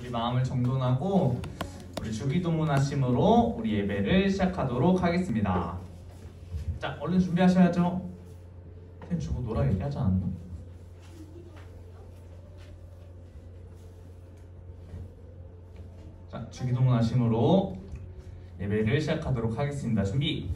우리 마음을 정돈하고 우리 주기도문하심으로 우리 예배를 시작하도록 하겠습니다. 자, 얼른 준비하셔야죠. 펜 주고 놀아 얘기하지 않았나? 자, 주기도문하심으로 예배를 시작하도록 하겠습니다. 준비!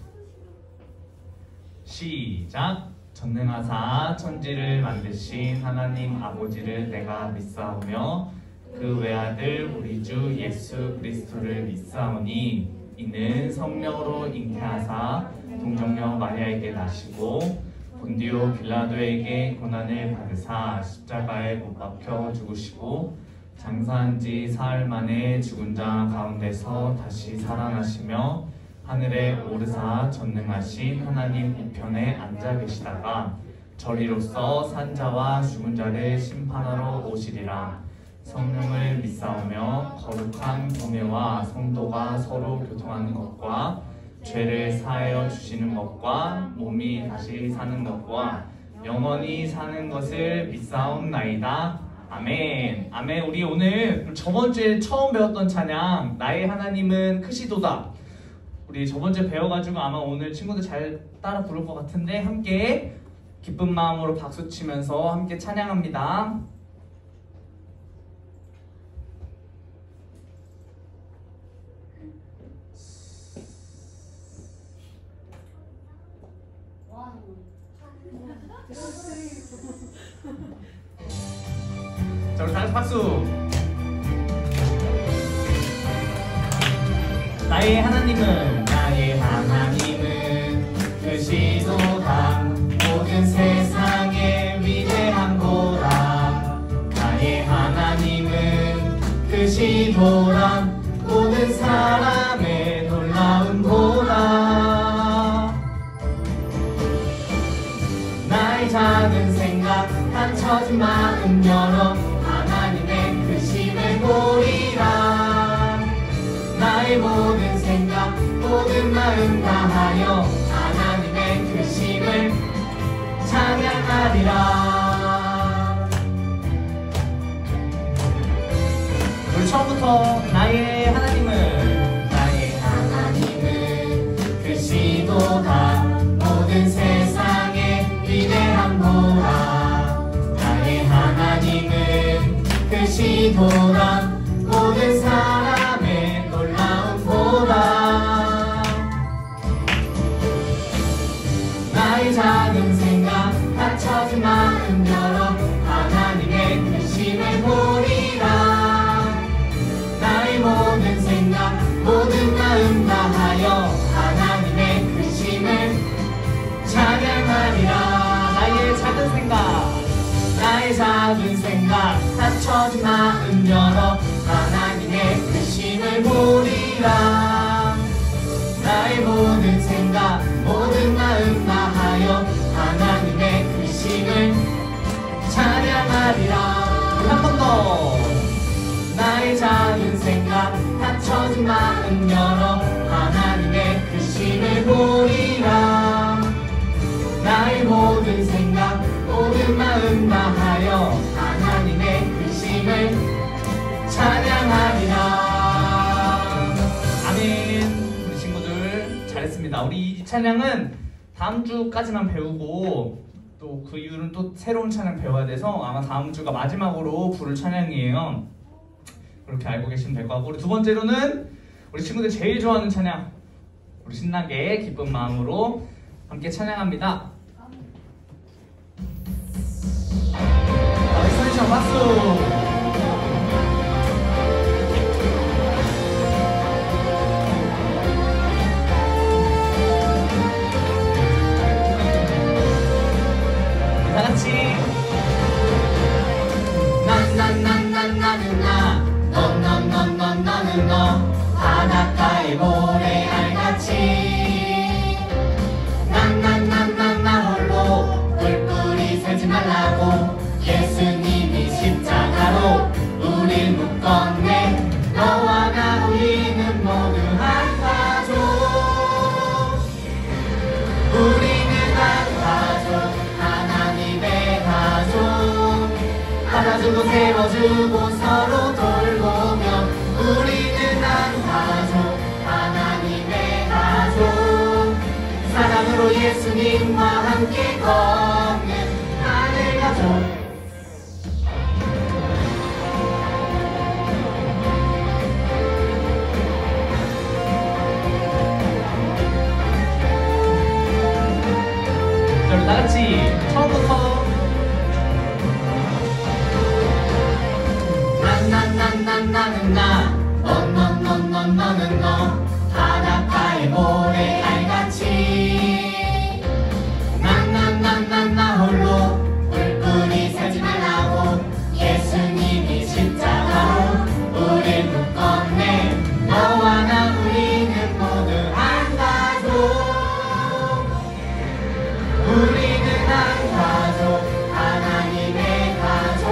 시작! 전능하사 천지를 만드신 하나님 아버지를 내가 믿사오며 그 외아들 우리 주 예수 그리스도를 믿사오니 이는 성령으로 잉태하사 동정녀 마리아에게 나시고 본디오 빌라도에게 고난을 받으사 십자가에 못 박혀 죽으시고 장사한 지 사흘 만에 죽은 자 가운데서 다시 살아나시며 하늘에 오르사 전능하신 하나님 우편에 앉아 계시다가 저리로서 산 자와 죽은 자를 심판하러 오시리라. 성령을 믿사오며 거룩한 교회와 성도가 서로 교통하는 것과 죄를 사하여 주시는 것과 몸이 다시 사는 것과 영원히 사는 것을 믿사옵나이다. 아멘. 아멘. 우리 오늘 저번 주에 처음 배웠던 찬양 나의 하나님은 크시도다. 우리 저번 주에 배워가지고 아마 오늘 친구들 잘 따라 부를 것 같은데 함께 기쁜 마음으로 박수 치면서 함께 찬양합니다. 자, 우리 다시 박수. 나의 하나님은 크시도다. 모든 세상에 위대한 보라. 나의 하나님은 크시도다. 모든 사람의 놀라운 보라. 나의 작은 생각 닫혀진 마음 열어 하나님의 크심을 보리라. 나의 모든 생각 모든 마음 다하여 하나님의 크심을 찬양하리라. 우리 처음부터 나의 하나님은 크시도다. 모든 세상에 위대한 보라. 나의 하나님은 크시도다. 모든 사람의 놀라운 보라. 나의 작은 생각 닫혀진 마음 열어 하나님의 크심을 보리라. 나의 모든 생각 모든 마음 다하여 하나님의 크심을 찬양하리라. 나의 작은 생각 닫혀진 마음 열어 하나님의 크심을 보리라. 나의 모든 생각 모든 마음 다하여 하나님의 크심을 찬양하리라. 한 번 더. 나의 작은 생각 닫혀진 마음 열어 하나님의 크심을 보리라. 나의 모든 생각 모든 마음 다하여 하나님의 크심을 찬양하리라. 아멘. 우리 친구들 잘했습니다. 우리 이 찬양은 다음 주까지만 배우고 또 그 이후는 또 새로운 찬양 배워야 돼서 아마 다음 주가 마지막으로 부를 찬양이에요. 그렇게 알고 계시면 될 것 같고, 우리 두 번째로는 우리 친구들 제일 좋아하는 찬양, 우리 신나게 기쁜 마음으로 함께 찬양합니다. 우리 선이처럼 박수. 다같이 나는 너 바닷가의 모래알같이 나 홀로 뿔뿔이 새지 말라고 예수님이 십자가로 우릴 묶었네. 너와 나 우리는 모두 한 가족. 우리는 한 가족 하나님의 가족. 안아주고 세워주고 서로 돌보며 함께 걷는 하늘 가족. 자, 다 같이 처음부터 나는 나, 너는 너, 바닷가의 모래알같이 나 홀로 뿔뿔이 살지 말라고 예수님이 십자가로 우릴 묶었네. 너와 나 우리는 모두 한 가족. 우리는 한 가족, 하나님의 가족.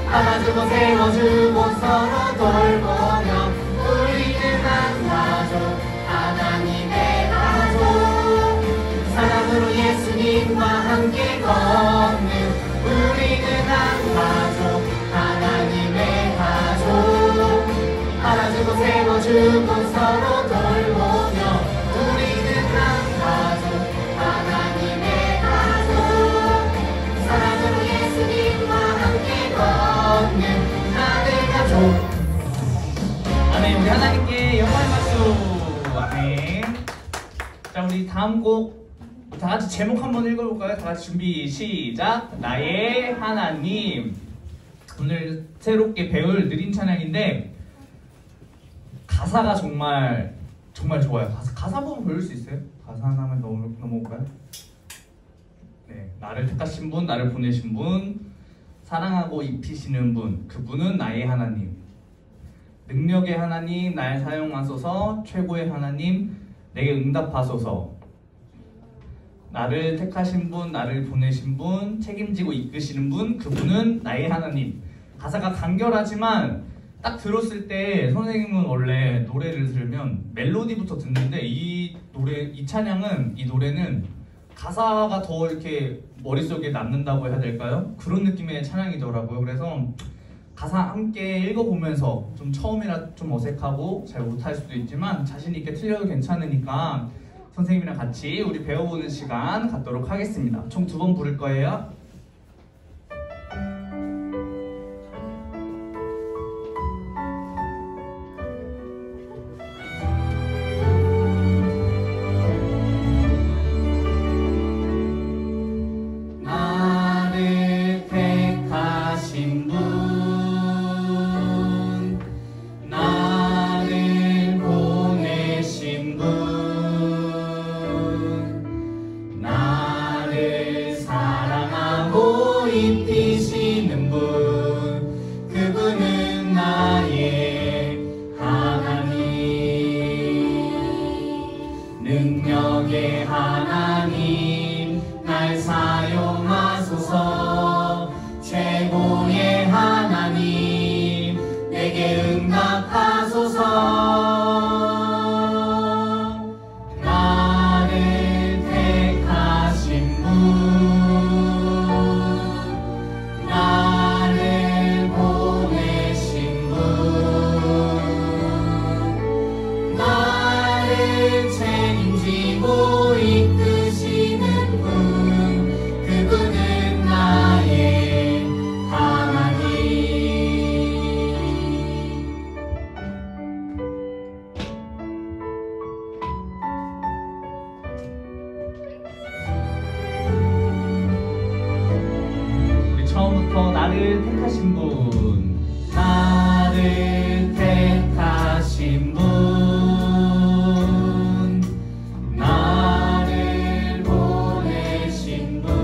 안아주고 세워주고 서로 돌보며 우리는 한 가족, 하나님의 가족. 사랑으로 예수님과 함께 걷는 우리는 한 가족, 하나님의 가족. 안아주고 세워주고 서로 돌보며 우리는 한 가족, 하나님의 가족. 사랑으로 예수님과 함께 걷는 하늘 가족. 아멘. 우리 하나님께 영광의 박수. 아멘. 자, 우리 다음 곡 다 같이 제목 한번 읽어볼까요? 다 같이 준비 시작. 나의 하나님. 오늘 새롭게 배울 느린 찬양인데 가사가 정말 좋아요. 가사 한번 보여줄 수 있어요? 가사 하나만 넘어올까요? 네, 나를 택하신 분, 나를 보내신 분, 사랑하고 입히시는 분, 그분은 나의 하나님. 능력의 하나님, 날 사용하소서. 최고의 하나님, 내게 응답하소서. 나를 택하신 분, 나를 보내신 분, 책임지고 이끄시는 분, 그분은 나의 하나님. 가사가 간결하지만 딱 들었을 때 선생님은 원래 노래를 들으면 멜로디부터 듣는데 이 노래는 가사가 더 이렇게 머릿속에 남는다고 해야 될까요? 그런 느낌의 찬양이더라고요. 그래서 가사 함께 읽어보면서 좀 처음이라 좀 어색하고 잘 못할 수도 있지만 자신 있게 틀려도 괜찮으니까 선생님이랑 같이 우리 배워보는 시간 갖도록 하겠습니다. 총 2번 부를 거예요. 입히시는 분, 그분은 나의 하나님. 능력의 하나님, 날 사용하소서. 최고의 하나님, 내게 응답하소서. 처음부터 나를 택하신 분, 나를 택하신 분, 나를 보내신 분,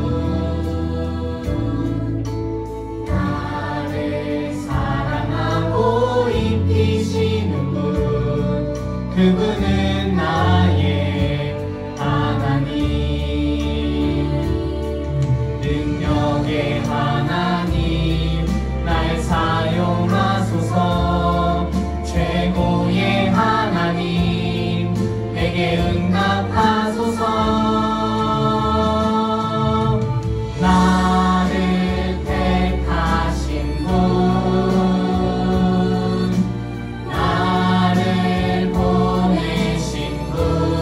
나를 사랑하고 입히시는 분, 그분은 나의 하나님. 능력의 하나님, 날 사용하소서. 최고의 하나님, 내게 응답하소서. 나를 택하신 분, 나를 보내신 분,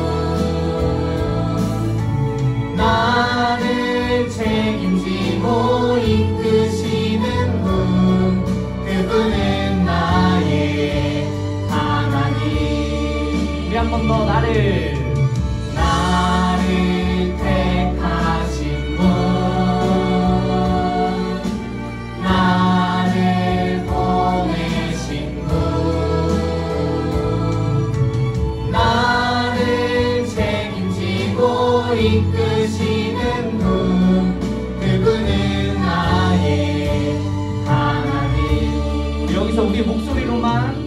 한 번 더 나를 택하신 분, 나를 보내신 분, 나를 책임지고 이끄시는 분, 그분은 나의 하나님. 여기서 우리 목소리로만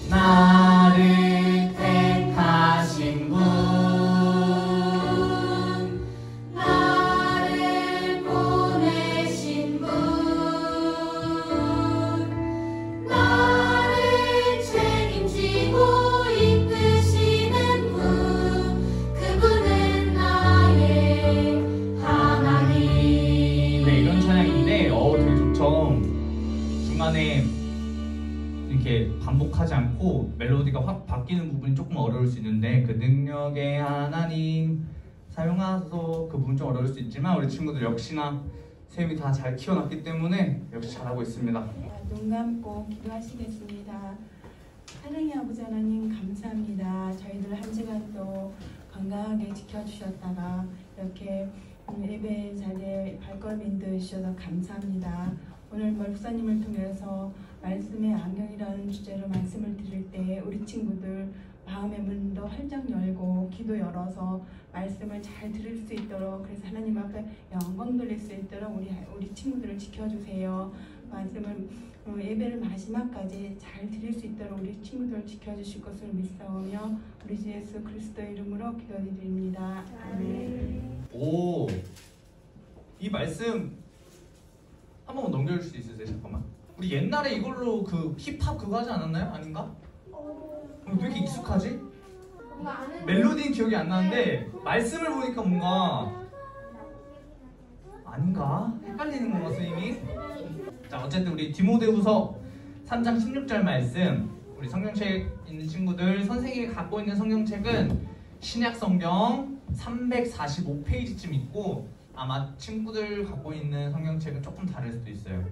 나를 택하신 분, 나를 보내신 분, 나를 책임지고 이끄시는 분, 그분은 나의 하나님. 네, 이런 찬양인데 되게 좋죠. 중간에 이렇게 반복하지 않고 멜로디가 확 바뀌는 부분이 조금 어려울 수 있는데, 그 능력의 하나님 사용하소, 그 부분 좀 어려울 수 있지만 우리 친구들 역시나 쌤이 다 잘 키워놨기 때문에 역시 잘하고 있습니다. 눈 감고 기도하시겠습니다. 사랑의 아버지 하나님 감사합니다. 저희들 한 시간도 건강하게 지켜주셨다가 이렇게 예배 자리에 발걸음 인도해 주셔서 감사합니다. 오늘 목사님을 통해서 말씀의 안경이라는 주제로 말씀을 드릴 때 우리 친구들 마음의 문도 활짝 열고 기도 열어서 말씀을 잘 들을 수 있도록, 그래서 하나님 앞에 영광 돌릴 수 있도록 우리 친구들을 지켜주세요. 말씀을 예배를 마지막까지 잘 드릴 수 있도록 우리 친구들을 지켜주실 것을 믿사오며 우리 주 예수 그리스도의 이름으로 기도드립니다. 아멘. 오, 이 말씀 한 번만 넘겨줄 수 있으세요? 잠깐만. 우리 옛날에 이걸로 그 힙합 그거 하지 않았나요? 아닌가? 왜 이렇게 익숙하지? 멜로디는 기억이 안 나는데 말씀을 보니까 뭔가 아닌가? 헷갈리는 건가 선생님이? 자, 어쨌든 우리 디모데후서 3장 16절 말씀, 우리 성경책 있는 친구들, 선생님이 갖고 있는 성경책은 신약 성경 345페이지쯤 있고, 아마 친구들 갖고 있는 성경책은 조금 다를 수도 있어요.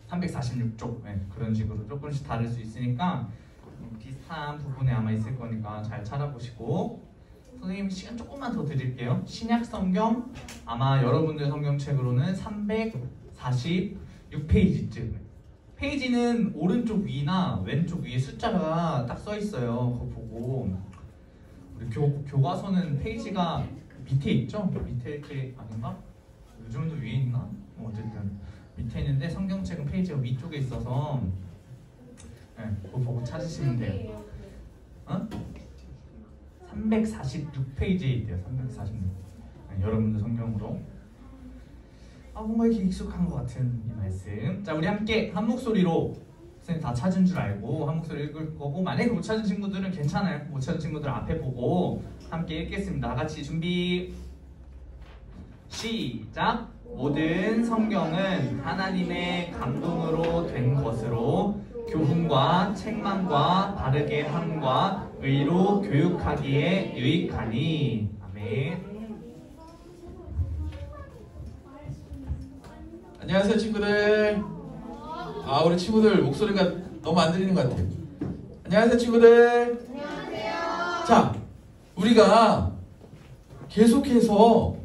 346쪽, 네, 그런 식으로 조금씩 다를 수 있으니까 비슷한 부분에 아마 있을 거니까 잘 찾아보시고, 선생님 시간 조금만 더 드릴게요. 신약 성경 아마 여러분들 성경책으로는 346페이지쯤, 페이지는 오른쪽 위나 왼쪽 위에 숫자가 딱 써 있어요. 그거 보고, 우리 교과서는 페이지가 밑에 있죠? 밑에 이렇게 아닌가? 요즘도 위에 있나? 어쨌든 밑에 있는데 성경책은 페이지가 위쪽에 있어서 네, 그거 보고 찾으시면 돼요. 346페이지에 있대요. 346. 네, 여러분들 성경으로. 뭔가 이렇게 익숙한 것 같은 이 말씀. 자, 우리 함께 한 목소리로, 선생님 다 찾은 줄 알고 한 목소리 읽을 거고, 만약에 못 찾은 친구들은 괜찮아요. 못 찾은 친구들 앞에 보고 함께 읽겠습니다. 다 같이 준비 시작. 모든 성경은 하나님의 감동으로 된 것으로 교훈과 책망과 바르게 함과 의로 교육하기에 유익하니. 아멘. 안녕하세요 친구들. 우리 친구들 목소리가 너무 안 들리는 것 같아요. 안녕하세요 친구들. 안녕하세요. 자, 우리가 계속해서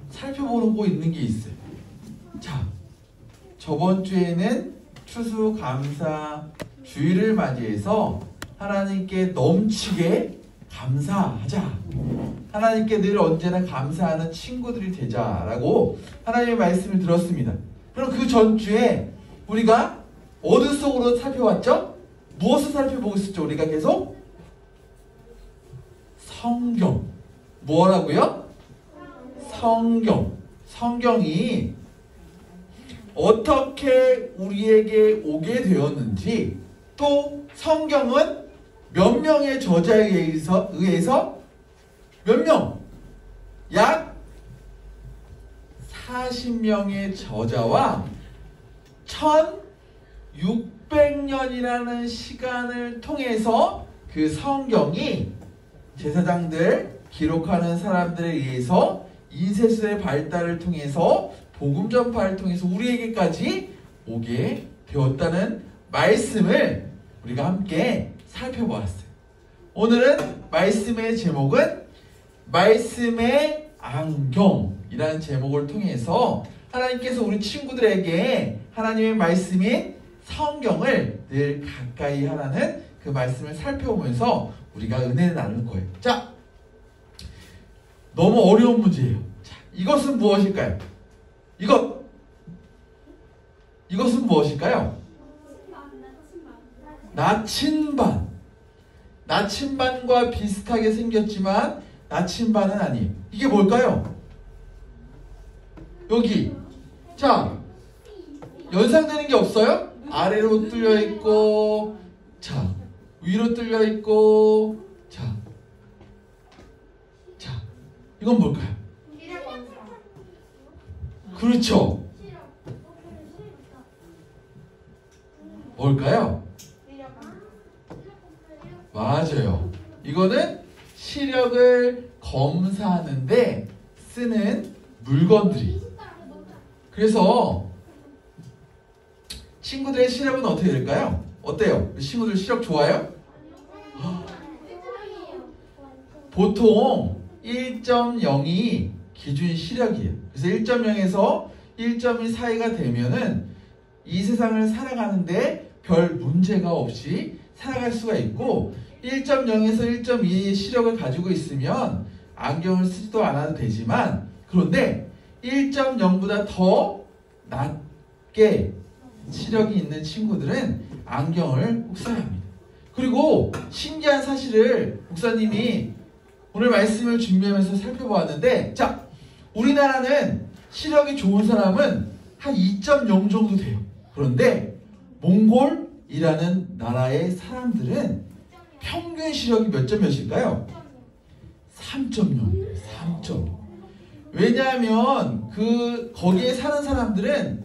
살펴보고 있는 게 있어요. 자, 저번 주에는 추수감사 주일을 맞이해서 하나님께 넘치게 감사하자, 하나님께 늘 언제나 감사하는 친구들이 되자라고 하나님의 말씀을 들었습니다. 그럼 그 전주에 우리가 어느 속으로 살펴왔죠? 무엇을 살펴보고 있었죠? 우리가 계속 성경. 뭐라고요? 성경이 어떻게 우리에게 오게 되었는지, 또 성경은 몇 명의 저자에 의해서 몇 명? 약 40명의 저자와 1600년이라는 시간을 통해서 그 성경이 제사장들, 기록하는 사람들에 의해서 인쇄술의 발달을 통해서 복음 전파를 통해서 우리에게까지 오게 되었다는 말씀을 우리가 함께 살펴보았어요. 오늘은 말씀의 제목은 말씀의 안경이라는 제목을 통해서 하나님께서 우리 친구들에게 하나님의 말씀인 성경을 늘 가까이 하라는 그 말씀을 살펴보면서 우리가 은혜를 나눌 거예요. 자, 너무 어려운 문제예요. 자, 이것은 무엇일까요? 이것은 무엇일까요? 나침반. 나침반과 비슷하게 생겼지만 나침반은 아니에요. 이게 뭘까요? 여기. 자, 연상되는 게 없어요? 아래로 뚫려 있고, 자, 위로 뚫려 있고, 자, 이건 뭘까요? 그렇죠. 뭘까요? 맞아요. 이거는 시력을 검사하는데 쓰는 물건들이. 그래서 친구들의 시력은 어떻게 될까요? 어때요? 우리 친구들 시력 좋아요? 보통 1.0이 기준 시력이에요. 그래서 1.0에서 1.2 사이가 되면은 이 세상을 살아가는데 별 문제가 없이 살아갈 수가 있고, 1.0에서 1.2의 시력을 가지고 있으면 안경을 쓰지도 않아도 되지만, 그런데 1.0보다 더 낮게 시력이 있는 친구들은 안경을 꼭 써야 합니다. 그리고 신기한 사실을 목사님이 오늘 말씀을 준비하면서 살펴보았는데, 자, 우리나라는 시력이 좋은 사람은 한 2.0 정도 돼요. 그런데 몽골이라는 나라의 사람들은 평균 시력이 몇 점 몇일까요? 3.0이에요. 3.0. 왜냐하면 거기에 사는 사람들은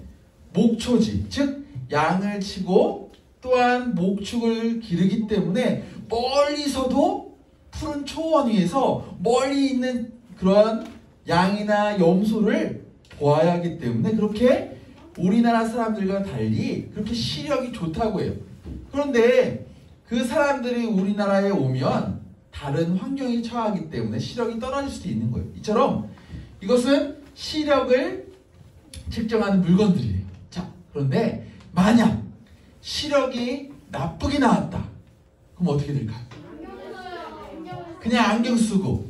목초지, 즉 양을 치고 또한 목축을 기르기 때문에 멀리서도 푸른 초원 위에서 멀리 있는 그러한 양이나 염소를 보아야 하기 때문에 그렇게 우리나라 사람들과 달리 그렇게 시력이 좋다고 해요. 그런데 그 사람들이 우리나라에 오면 다른 환경에 처하기 때문에 시력이 떨어질 수도 있는 거예요. 이처럼 이것은 시력을 측정하는 물건들이에요. 자, 그런데 만약 시력이 나쁘게 나왔다. 그럼 어떻게 될까요? 그냥 안경 쓰고,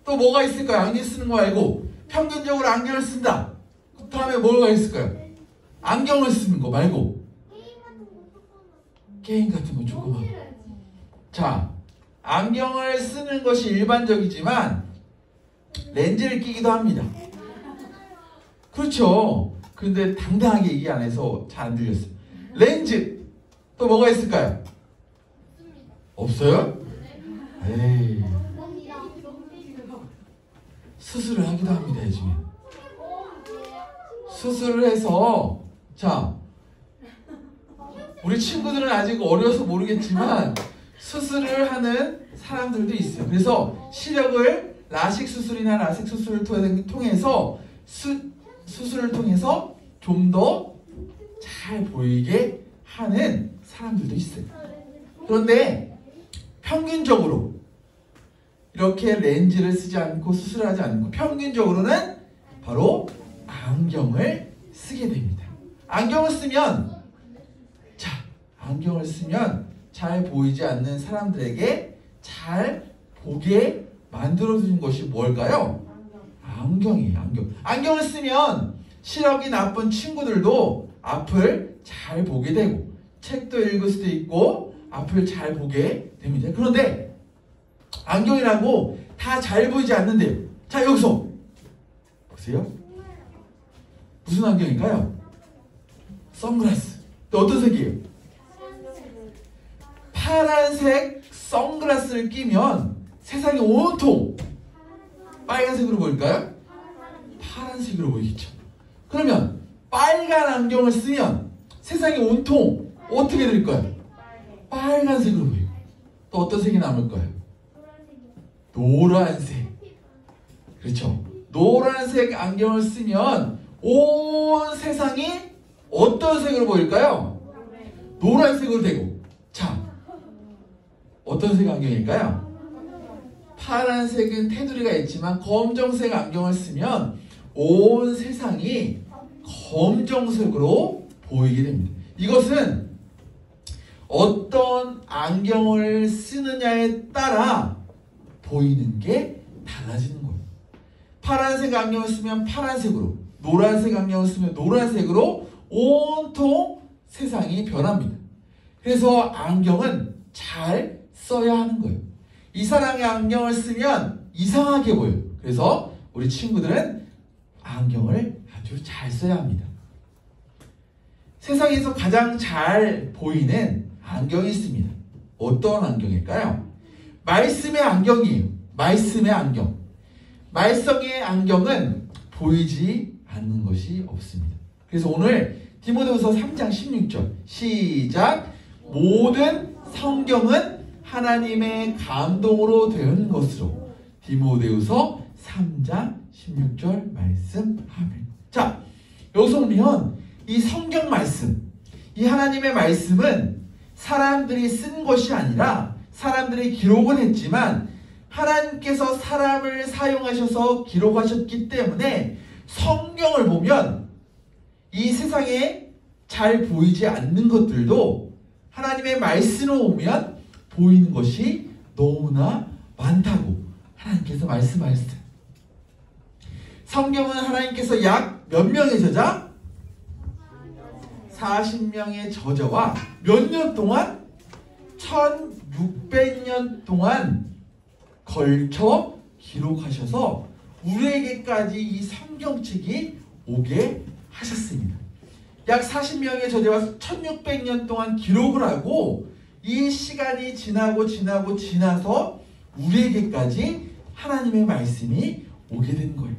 또 뭐가 있을까요? 안경 쓰는 거 말고 평균적으로 안경을 쓴다. 그 다음에 뭐가 있을까요? 안경을 쓰는 거 말고 게임 같은 거 조그만. 자, 안경을 쓰는 것이 일반적이지만 렌즈를 끼기도 합니다. 그렇죠. 근데 당당하게 얘기 안 해서 잘 안 들렸어요. 렌즈. 또 뭐가 있을까요? 없어요? 에이. 수술을 하기도 합니다, 요즘에. 수술을 해서, 자, 우리 친구들은 아직 어려서 모르겠지만 수술을 하는 사람들도 있어요. 그래서 시력을 라식 수술이나 라식 수술을 통해서 수술을 통해서 좀 더 잘 보이게 하는 사람들도 있어요. 그런데 평균적으로 이렇게 렌즈를 쓰지 않고 수술하지 않고 평균적으로는 바로 안경을 쓰게 됩니다. 안경을 쓰면 잘 보이지 않는 사람들에게 잘 보게 만들어주는 것이 뭘까요? 안경이에요. 안경을 쓰면 시력이 나쁜 친구들도 앞을 잘 보게 되고 책도 읽을 수도 있고 앞을 잘 보게 됩니다. 그런데 안경이라고 다 잘 보이지 않는데요. 자, 여기서 보세요. 무슨 안경일까요? 선글라스. 또 어떤 색이에요? 파란색 선글라스를 끼면 세상이 온통 빨간색으로 보일까요? 파란색으로 보이겠죠. 그러면 빨간 안경을 쓰면 세상이 온통 어떻게 될까요? 빨간색으로 보이고, 또 어떤 색이 남을까요? 노란색. 그렇죠. 노란색 안경을 쓰면 온 세상이 어떤 색으로 보일까요? 노란색으로 되고. 자, 어떤 어떤 색 안경일까요? 파란색은 테두리가 있지만 검정색 안경을 쓰면 온 세상이 검정색으로 보이게 됩니다. 이것은 어떤 안경을 쓰느냐에 따라 보이는 게 달라지는 거예요. 파란색 안경을 쓰면 파란색으로, 노란색 안경을 쓰면 노란색으로 온통 세상이 변합니다. 그래서 안경은 잘 써야 하는 거예요. 이상하게 안경을 쓰면 이상하게 보여요. 그래서 우리 친구들은 안경을 아주 잘 써야 합니다. 세상에서 가장 잘 보이는 안경이 있습니다. 어떤 안경일까요? 말씀의 안경이에요. 말씀의 안경. 말씀의 안경은 보이지 않는 것이 없습니다. 그래서 오늘 디모데후서 3장 16절 시작. 모든 성경은 하나님의 감동으로 된 것으로. 디모데후서 3장 16절 말씀. 아멘. 자, 여기서 보면 이 성경 말씀, 이 하나님의 말씀은 사람들이 쓴 것이 아니라 사람들이 기록은 했지만 하나님께서 사람을 사용하셔서 기록하셨기 때문에 성경을 보면 이 세상에 잘 보이지 않는 것들도 하나님의 말씀을 보면 보이는 것이 너무나 많다고 하나님께서 말씀하셨어요. 성경은 하나님께서 약 몇 명의 저자? 40명의 저자와 몇 년 동안? 1600년 동안 걸쳐 기록하셔서 우리에게까지 이 성경책이 오게 하셨습니다. 약 40명의 저자와 1600년 동안 기록을 하고 이 시간이 지나서 우리에게까지 하나님의 말씀이 오게 된 거예요.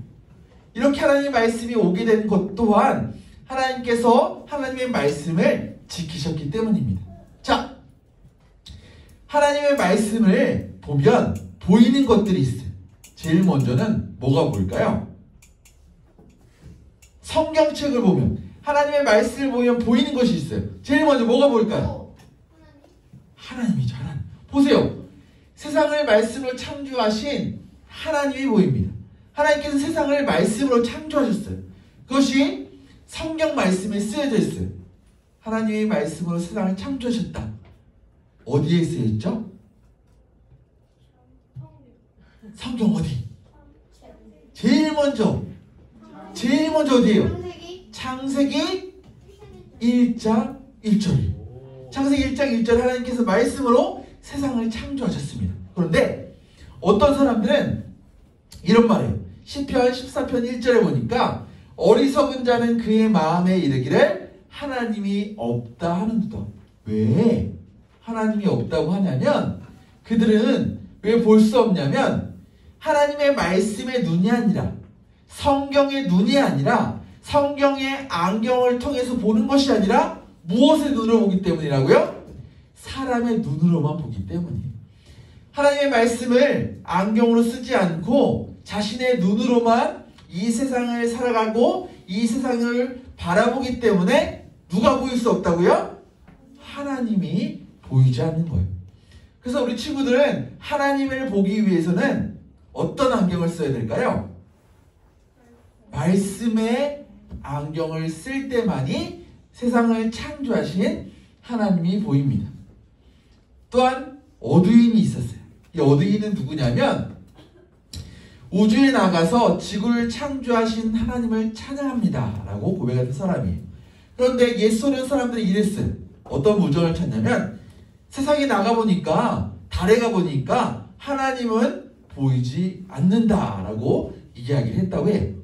이렇게 하나님의 말씀이 오게 된 것 또한 하나님께서 하나님의 말씀을 지키셨기 때문입니다. 자, 하나님의 말씀을 보면 보이는 것들이 있어요. 제일 먼저는 뭐가 보일까요? 성경책을 보면 하나님의 말씀을 보면 보이는 것이 있어요. 제일 먼저 뭐가 보일까요? 하나님이죠. 하나님. 보세요. 세상을 말씀으로 창조하신 하나님이 보입니다. 하나님께서 세상을 말씀으로 창조하셨어요. 그것이 성경 말씀에 쓰여져 있어요. 하나님의 말씀으로 세상을 창조하셨다. 어디에 쓰여있죠? 성경 어디? 제일 먼저 어디예요? 창세기 1장 1절. 창세기 1장 1절 하나님께서 말씀으로 세상을 창조하셨습니다. 그런데 어떤 사람들은 이런 말이에요. 시편 14편 1절에 보니까 어리석은 자는 그의 마음에 이르기를 하나님이 없다 하는도다. 왜 하나님이 없다고 하냐면 그들은 왜 볼 수 없냐면 하나님의 말씀의 눈이 아니라 성경의 눈이 아니라 성경의 안경을 통해서 보는 것이 아니라 무엇의 눈으로 보기 때문이라고요? 사람의 눈으로만 보기 때문이에요. 하나님의 말씀을 안경으로 쓰지 않고 자신의 눈으로만 이 세상을 살아가고 이 세상을 바라보기 때문에 누가 보일 수 없다고요? 하나님이 보이지 않는 거예요. 그래서 우리 친구들은 하나님을 보기 위해서는 어떤 안경을 써야 될까요? 말씀의 안경을 쓸 때만이 세상을 창조하신 하나님이 보입니다. 또한 어두인이 있었어요. 이 어두인은 누구냐면 우주에 나가서 지구를 창조하신 하나님을 찬양합니다 라고 고백하는 사람이에요. 그런데 옛 소련 사람들이 이랬어요. 어떤 우정을 찾냐면 세상에 나가보니까 달에 가보니까 하나님은 보이지 않는다라고 이야기를 했다고 해요.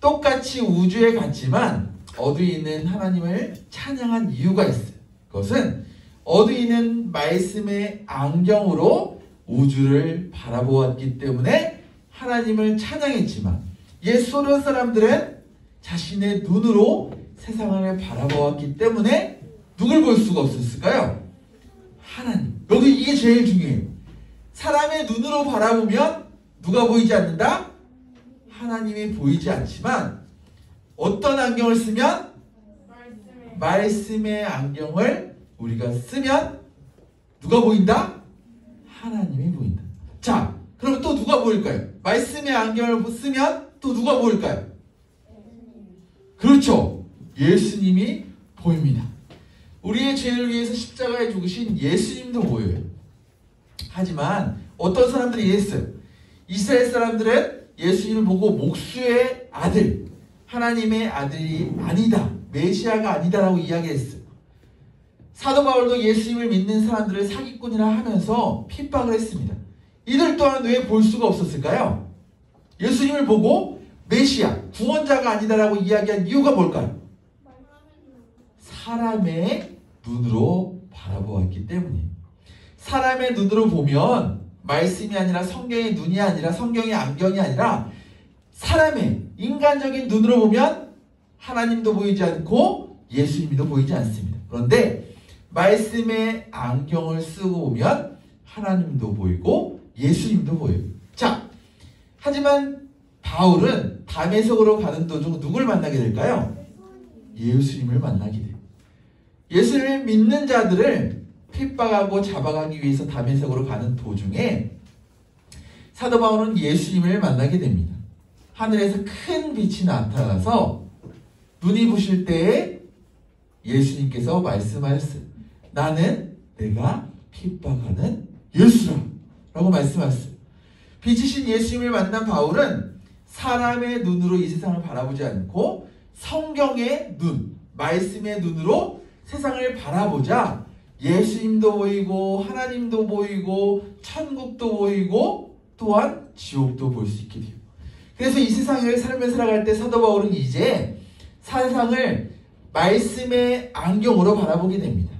똑같이 우주에 갔지만 어두이는 하나님을 찬양한 이유가 있어요. 그것은 어두이는 말씀의 안경으로 우주를 바라보았기 때문에 하나님을 찬양했지만 옛 소련 사람들은 자신의 눈으로 세상을 바라보았기 때문에 누굴 볼 수가 없었을까요? 하나님. 여기 이게 제일 중요해요. 사람의 눈으로 바라보면 누가 보이지 않는다? 하나님이 보이지 않지만 어떤 안경을 쓰면? 말씀의 안경을 우리가 쓰면 누가 보인다? 하나님이 보인다. 자, 그럼 또 누가 보일까요? 말씀의 안경을 쓰면 또 누가 보일까요? 그렇죠. 예수님이 보입니다. 우리의 죄를 위해서 십자가에 죽으신 예수님도 보여요. 하지만 어떤 사람들이 이랬어요. 이스라엘 사람들은 예수님을 보고 목수의 아들, 하나님의 아들이 아니다, 메시아가 아니다라고 이야기했어요. 사도 바울도 예수님을 믿는 사람들을 사기꾼이라 하면서 핍박을 했습니다. 이들 또한 왜 볼 수가 없었을까요? 예수님을 보고 메시아, 구원자가 아니다라고 이야기한 이유가 뭘까요? 사람의 눈으로 바라보았기 때문이에요. 사람의 눈으로 보면 말씀이 아니라 성경의 눈이 아니라 성경의 안경이 아니라 사람의 인간적인 눈으로 보면 하나님도 보이지 않고 예수님도 보이지 않습니다. 그런데 말씀의 안경을 쓰고 보면 하나님도 보이고 예수님도 보여요. 자, 하지만 바울은 다메섹으로 가는 도중 누굴 만나게 될까요? 예수님을 만나게 돼요. 예수님을 믿는 자들을 핍박하고 잡아가기 위해서 다메섹으로 가는 도중에 사도 바울은 예수님을 만나게 됩니다. 하늘에서 큰 빛이 나타나서 눈이 부실 때에 예수님께서 말씀하셨어요. 나는 내가 핍박하는 예수라 라고 말씀하셨어요. 빛이신 예수님을 만난 바울은 사람의 눈으로 이 세상을 바라보지 않고 성경의 눈, 말씀의 눈으로 세상을 바라보자 예수님도 보이고 하나님도 보이고 천국도 보이고 또한 지옥도 볼 수 있게 돼요. 그래서 이 세상을 삶을 살아갈 때 사도 바울은 이제 세상을 말씀의 안경으로 바라보게 됩니다.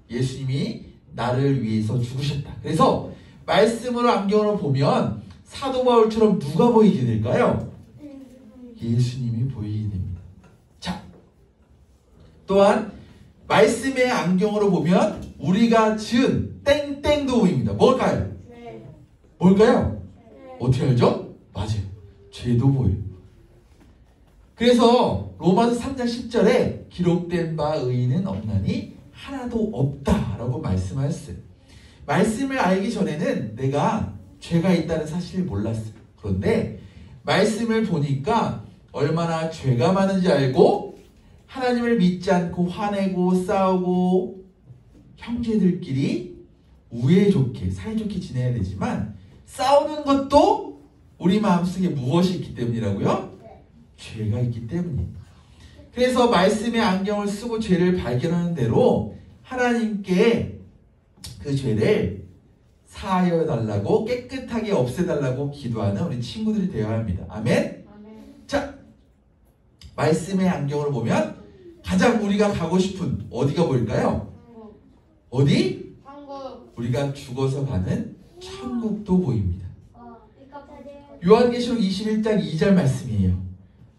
예수님이 나를 위해서 죽으셨다. 그래서 말씀으로 안경으로 보면 사도 바울처럼 누가 보이게 될까요? 예수님이 보이게 됩니다. 자, 또한 말씀의 안경으로 보면 우리가 지은 땡땡도 보입니다. 뭘까요? 뭘까요? 어떻게 알죠? 맞아요. 죄도 보여요. 그래서 로마서 3장 10절에 기록된 바 의인은 없나니 하나도 없다라고 말씀하셨어요. 말씀을 알기 전에는 내가 죄가 있다는 사실을 몰랐어요. 그런데 말씀을 보니까 얼마나 죄가 많은지 알고 하나님을 믿지 않고 화내고 싸우고 형제들끼리 우애 좋게 사이좋게 지내야 되지만 싸우는 것도 우리 마음속에 무엇이 있기 때문이라고요? 죄가 있기 때문이에요. 그래서 말씀의 안경을 쓰고 죄를 발견하는 대로 하나님께 그 죄를 사하여달라고 깨끗하게 없애달라고 기도하는 우리 친구들이 되어야 합니다. 아멘? 자, 말씀의 안경으로 보면 가장 우리가 가고 싶은 어디가 보일까요? 어디? 한국. 우리가 죽어서 가는 천국도 보입니다. 요한계시록 21장 2절 말씀이에요.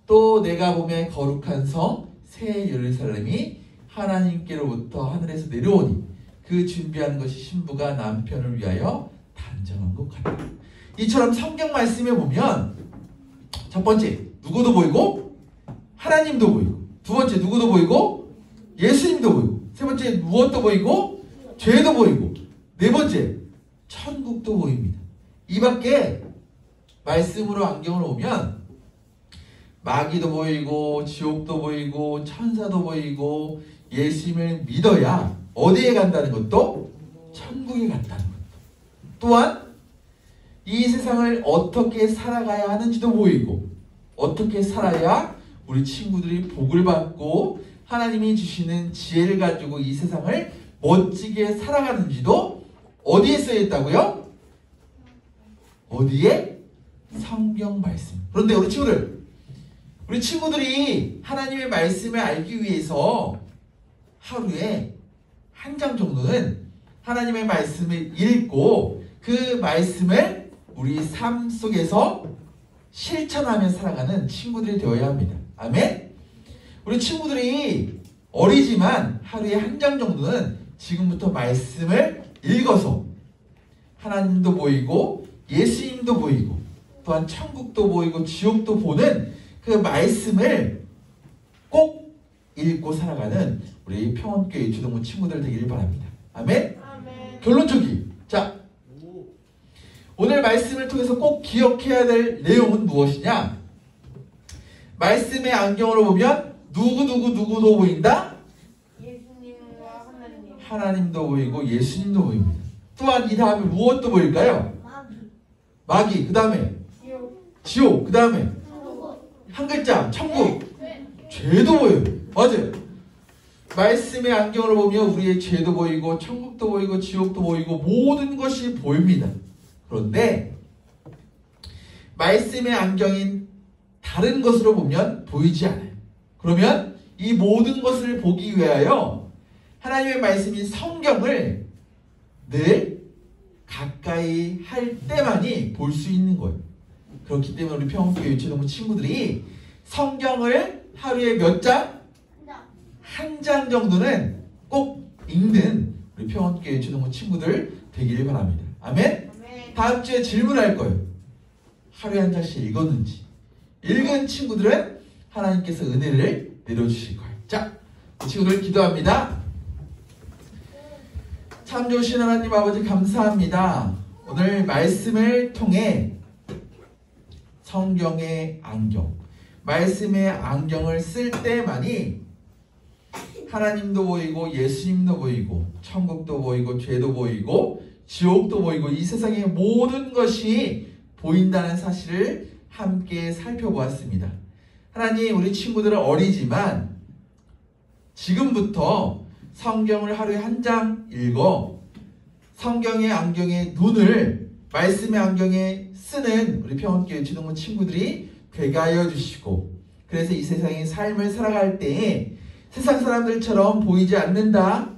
또 내가 보면 거룩한 성 새 예루살렘이 하나님께로부터 하늘에서 내려오니 그 준비하는 것이 신부가 남편을 위하여 단정한 것 같다. 이처럼 성경 말씀에 보면 첫 번째 누구도 보이고 하나님도 보이고, 두 번째 누구도 보이고 예수님도 보이고, 세 번째 무엇도 보이고 죄도 보이고, 네 번째 천국도 보입니다. 이 밖에 말씀으로 안경을 보면 마귀도 보이고 지옥도 보이고 천사도 보이고 예수님을 믿어야 어디에 간다는 것도 천국에 간다는 것. 또한 이 세상을 어떻게 살아가야 하는지도 보이고 어떻게 살아야 우리 친구들이 복을 받고 하나님이 주시는 지혜를 가지고 이 세상을 멋지게 살아가는지도 어디에 쓰여 있다고요? 어디에? 성경 말씀. 그런데 우리 친구들이 하나님의 말씀을 알기 위해서 하루에 한 장 정도는 하나님의 말씀을 읽고 그 말씀을 우리 삶 속에서 실천하며 살아가는 친구들이 되어야 합니다. 아멘? 우리 친구들이 어리지만 하루에 한 장 정도는 지금부터 말씀을 읽어서 하나님도 보이고 예수님도 보이고 또한 천국도 보이고 지옥도 보는 그 말씀을 꼭 읽고 살아가는 우리 평원교회 주동부 친구들 되기를 바랍니다. 아멘? 아멘. 결론적이. 자, 오늘 말씀을 통해서 꼭 기억해야 될 내용은 무엇이냐? 말씀의 안경으로 보면 누구도 보인다? 예수님과 하나님. 하나님도 보이고 예수님도 보입니다. 또한 이 다음에 무엇도 보일까요? 마귀. 그 다음에 지옥. 그 다음에 한 글자 천국. 죄도 보여요. 맞아요. 말씀의 안경으로 보면 우리의 죄도 보이고 천국도 보이고 지옥도 보이고 모든 것이 보입니다. 그런데 말씀의 안경인 다른 것으로 보면 보이지 않아요. 그러면 이 모든 것을 보기 위하여 하나님의 말씀인 성경을 늘 가까이 할 때만이 볼 수 있는 거예요. 그렇기 때문에 우리 평원교회 유치동부 친구들이 성경을 하루에 몇 장? 한 장 정도는 꼭 읽는 우리 평원교회 유치동부 친구들 되기를 바랍니다. 아멘? 다음 주에 질문할 거예요. 하루에 한 장씩 읽었는지. 읽은 친구들은 하나님께서 은혜를 내려주실 거예요. 자, 친구들 기도합니다. 참 좋으신 하나님 아버지 감사합니다. 오늘 말씀을 통해 성경의 안경, 말씀의 안경을 쓸 때만이 하나님도 보이고 예수님도 보이고 천국도 보이고 죄도 보이고 지옥도 보이고 이 세상의 모든 것이 보인다는 사실을 함께 살펴보았습니다. 하나님, 우리 친구들은 어리지만 지금부터 성경을 하루에 한 장 읽어 성경의 안경에 눈을 말씀의 안경에 쓰는 우리 평원교회 유치동부 친구들이 되게 하여 주시고, 그래서 이 세상의 삶을 살아갈 때에 세상 사람들처럼 보이지 않는다고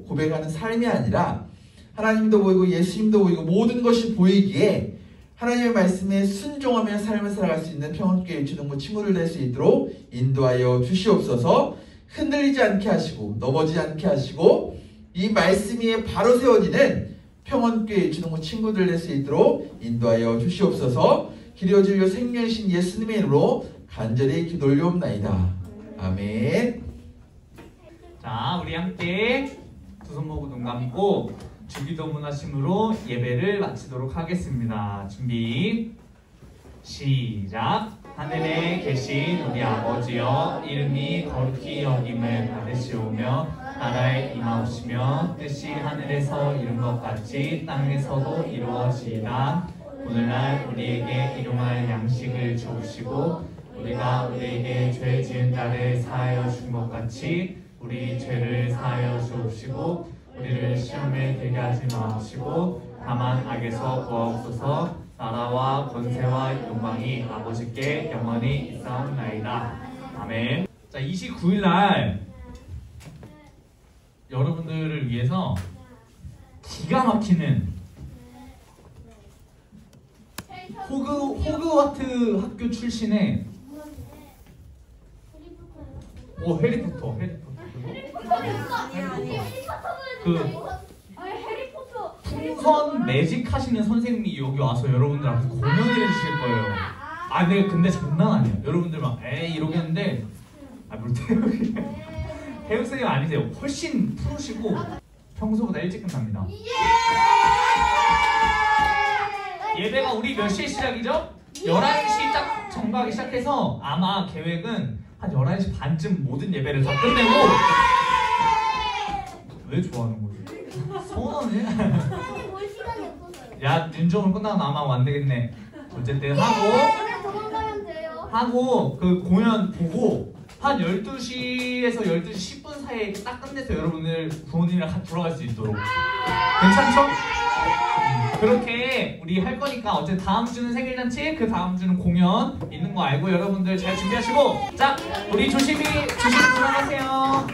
고백하는 삶이 아니라 하나님도 보이고 예수님도 보이고 모든 것이 보이기에 하나님의 말씀에 순종하며 삶을 살아갈 수 있는 평원교회 유치동부 친구들 될 수 있도록 인도하여 주시옵소서. 흔들리지 않게 하시고 넘어지지 않게 하시고 이 말씀 위에 바로 세워지는 평원교회 유치동부 친구들 될 수 있도록 인도하여 주시옵소서. 기려 진료 생명이신 예수님의 이름으로 간절히 기도 올리옵나이다. 아멘. 자, 우리 함께 두 손 모으고 눈 감고 주기도 문하심으로 예배를 마치도록 하겠습니다. 준비 시작. 하늘에 계신 우리 아버지여, 이름이 거룩히 여김을 받으시오며 나라에 임하옵시며 뜻이 하늘에서 이룬 것 같이 땅에서도 이루어지이다. 오늘날 우리에게 일용할 양식을 주옵시고 우리가 우리에게 죄 지은 자를 사하여 준 것 같이 우리 죄를 사하여 주옵시고 우리를 시험에 들게 하지 마옵시고 다만 악에서 구하옵소서. 나라와 권세와 영광이 아버지께 영원히 있사옵나이다. 아멘. 자, 29일날 여러분들을 위해서 기가 막히는 호그와트 학교 출신의 해리포터. 풍선 매직 하시는 선생님이 여기 와서 여러분들 앞에서 공연을 해주실 거예요. 아, 네, 근데 장난 아니에요. 여러분들 막 에이 이러겠는데 물 태우 선생님 아니세요. 훨씬 푸르시고 평소보다 일찍 끝납니다. 예배가 우리 몇 시에 시작이죠? 11시 딱 정각이 시작해서 아마 계획은 한 11시 반쯤 모든 예배를 다 끝내고. 왜 좋아하는 거지? 서운하네. 야, 윤종을 끝나고 나만 안 되겠네. 어쨌든 하고 그 공연 보고 한 12시에서 12시 10분 사이에 딱 끝내서 여러분들 부모님이랑 돌아갈 수 있도록. 괜찮죠? 그렇게 우리 할 거니까 어쨌든 다음 주는 생일잔치, 그 다음 주는 공연 있는 거 알고 여러분들 잘 준비하시고, 자, 우리 조심히 돌아가세요.